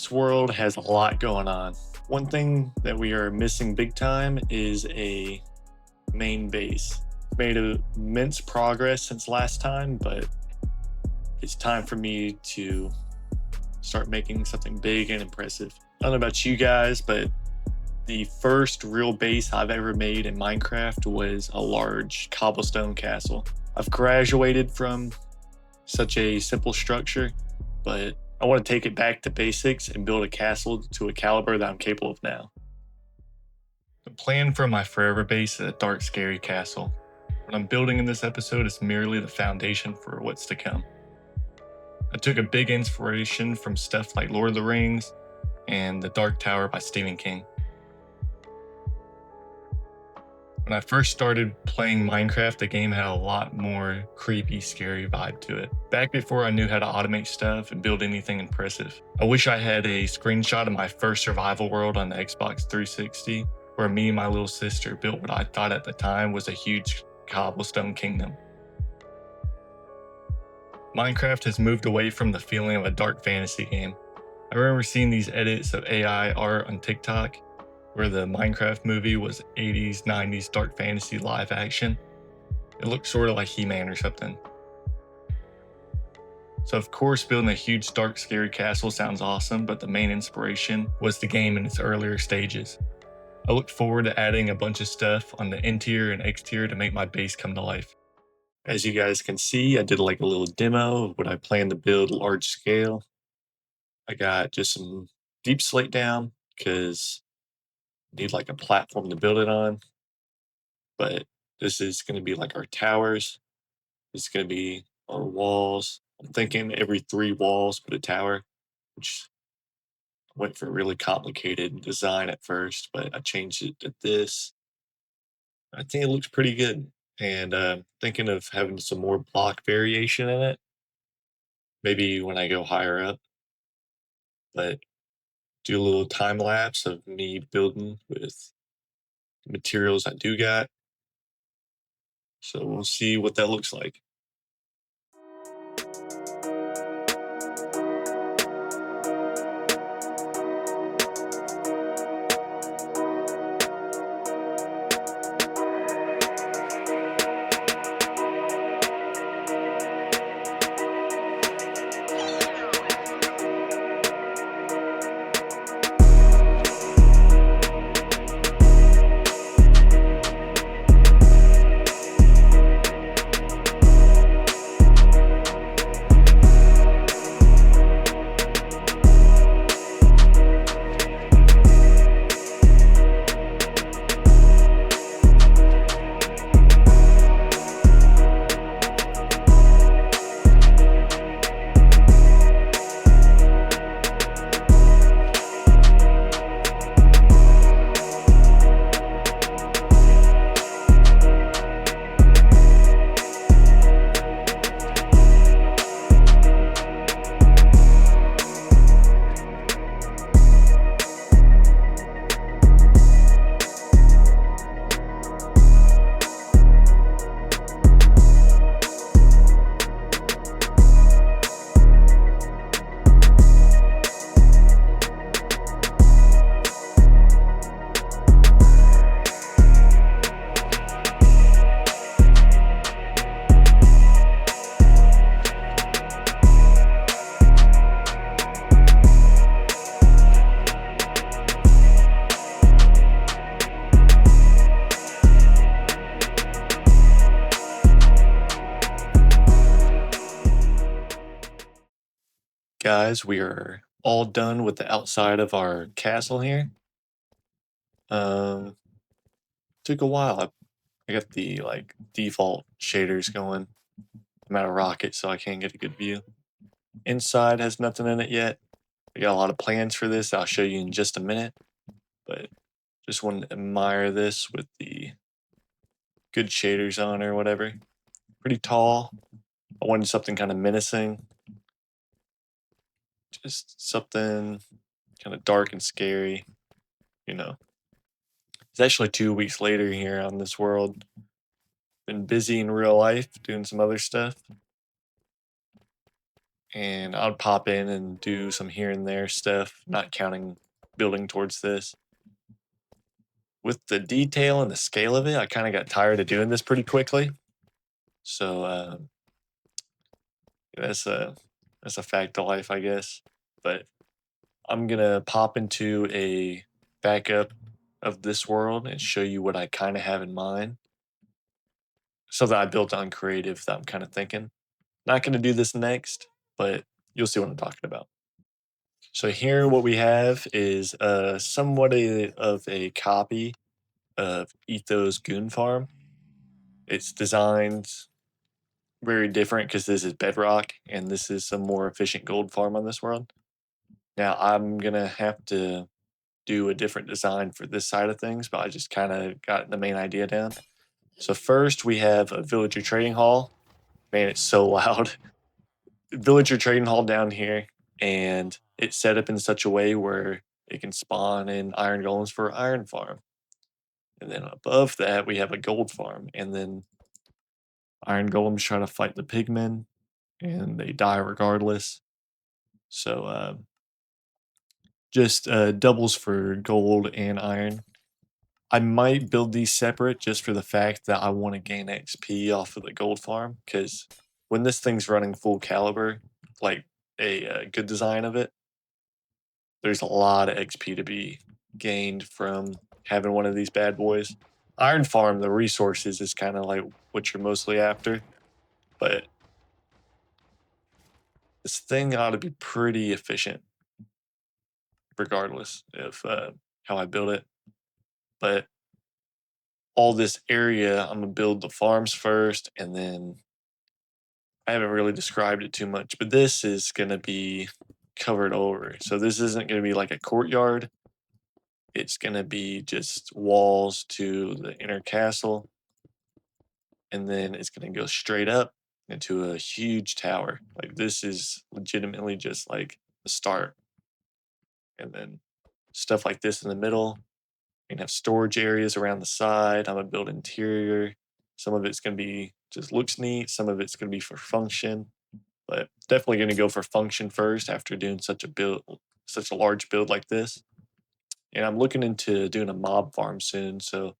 This world has a lot going on. One thing that we are missing big time is a main base. Made immense progress since last time, but it's time for me to start making something big and impressive. I don't know about you guys, but the first real base I've ever made in Minecraft was a large cobblestone castle. I've graduated from such a simple structure, but I want to take it back to basics and build a castle to a caliber that I'm capable of now. The plan for my forever base is a dark, scary castle. What I'm building in this episode is merely the foundation for what's to come. I took a big inspiration from stuff like Lord of the Rings and The Dark Tower by Stephen King. When I first started playing Minecraft, the game had a lot more creepy, scary vibe to it. Back before I knew how to automate stuff and build anything impressive. I wish I had a screenshot of my first survival world on the Xbox 360, where me and my little sister built what I thought at the time was a huge cobblestone kingdom. Minecraft has moved away from the feeling of a dark fantasy game. I remember seeing these edits of AI art on TikTok where the Minecraft movie was 80s, 90s dark fantasy live action. It looked sort of like He-Man or something. So of course, building a huge dark scary castle sounds awesome, but the main inspiration was the game in its earlier stages. I look forward to adding a bunch of stuff on the interior and exterior to make my base come to life. As you guys can see, I did like a little demo of what I plan to build large scale. I got just some deep slate down because need like a platform to build it on. But this is going to be like our towers. This is going to be our walls. I'm thinking every 3 walls put a tower, which went for a really complicated design at first, but I changed it to this. I think it looks pretty good. And thinking of having some more block variation in it, maybe when I go higher up, but do a little time lapse of me building with the materials I do got. So we'll see what that looks like. Guys, we are all done with the outside of our castle here. Um, Took a while. I got the like default shaders going. I'm at a rocket, so I can't get a good view. Inside has nothing in it yet. I got a lot of plans for this. I'll show you in just a minute. But just want to admire this with the good shaders on or whatever. Pretty tall. I wanted something kind of menacing. Just something kind of dark and scary, you know. It's actually 2 weeks later here on this world. Been busy in real life doing some other stuff. and I'll pop in and do some here and there stuff, not counting building towards this. With the detail and the scale of it, I kind of got tired of doing this pretty quickly. So that's a that's a fact of life, I guess. But I'm gonna pop into a backup of this world and show you what I kind of have in mind. So that I built on creative that I'm kind of thinking. Not gonna do this next, but you'll see what I'm talking about. So here, what we have is somewhat of a copy of Ethos Goon Farm. It's designed very different because this is Bedrock and this is some more efficient gold farm on this world. Now I'm gonna have to do a different design for this side of things, but I just kind of got the main idea down. So first we have a villager trading hall. Man, it's so loud. Villager trading hall down here, and it's set up in such a way where it can spawn in iron golems for iron farm. And then above that, we have a gold farm, and then iron golems try to fight the pigmen, and they die regardless. So just doubles for gold and iron. I might build these separate just for the fact that I want to gain XP off of the gold farm. Because when this thing's running full caliber, like a good design of it, there's a lot of XP to be gained from having one of these bad boys. Iron Farm, the resources is kind of like what you're mostly after, but this thing ought to be pretty efficient, regardless of how I build it. But all this area, I'm gonna build the farms first, and then I haven't really described it too much, but this is gonna be covered over. So this isn't gonna be like a courtyard. It's gonna be just walls to the inner castle, and then it's gonna go straight up into a huge tower. Like this is legitimately just like the start, and then stuff like this in the middle. You can have storage areas around the side. I'm gonna build interior. Some of it's gonna be just looks neat. Some of it's gonna be for function, but definitely gonna go for function first after doing such a large build like this. And I'm looking into doing a mob farm soon, so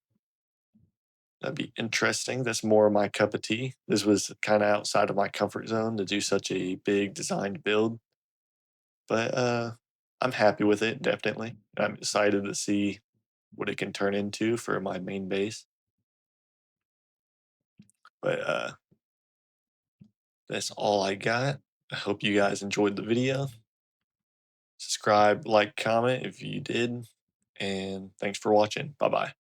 that'd be interesting. That's more my cup of tea. This was kind of outside of my comfort zone to do such a big designed build, but I'm happy with it, definitely. I'm excited to see what it can turn into for my main base. But that's all I got. I hope you guys enjoyed the video. Subscribe, like, comment if you did, and thanks for watching. Bye bye.